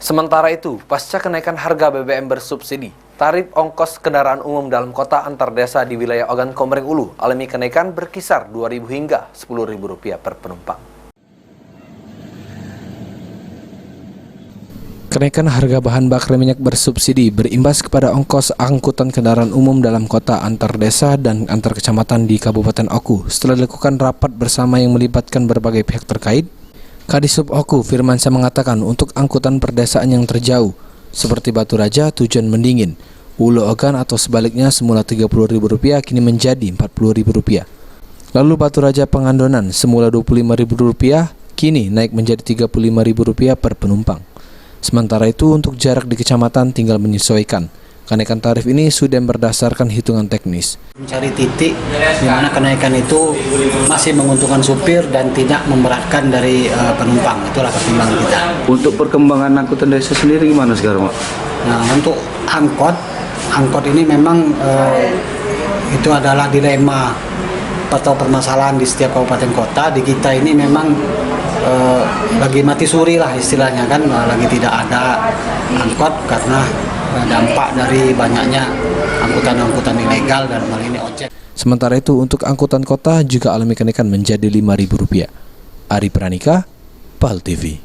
Sementara itu, pasca kenaikan harga BBM bersubsidi, tarif ongkos kendaraan umum dalam kota antar desa di wilayah Ogan Komering Ulu alami kenaikan berkisar Rp2.000 hingga Rp10.000 per penumpang. Kenaikan harga bahan bakar minyak bersubsidi berimbas kepada ongkos angkutan kendaraan umum dalam kota antar desa dan antar kecamatan di Kabupaten Oku setelah dilakukan rapat bersama yang melibatkan berbagai pihak terkait. Kadisub Oku Firmansyah mengatakan untuk angkutan perdesaan yang terjauh seperti Batu Raja tujuan Mendingin, Ulu Ogan atau sebaliknya semula Rp30.000 kini menjadi Rp40.000. Lalu Batu Raja Pangandonan semula Rp25.000 kini naik menjadi Rp35.000 per penumpang. Sementara itu untuk jarak di kecamatan tinggal menyesuaikan. Kenaikan tarif ini sudah berdasarkan hitungan teknis. Mencari titik di mana kenaikan itu masih menguntungkan supir dan tidak memberatkan dari penumpang. Itulah pertimbangan kita. Untuk perkembangan angkutan desa sendiri gimana sekarang, Pak? Nah, untuk angkot ini memang itu adalah dilema atau permasalahan di setiap kabupaten kota. Di kita ini memang lagi mati suri lah istilahnya kan, lagi tidak ada angkot karena dampak dari banyaknya angkutan-angkutan ilegal dan hal ini ojek. Sementara itu untuk angkutan kota juga alami kenaikan menjadi Rp5.000. Ari Pranika, PAL TV.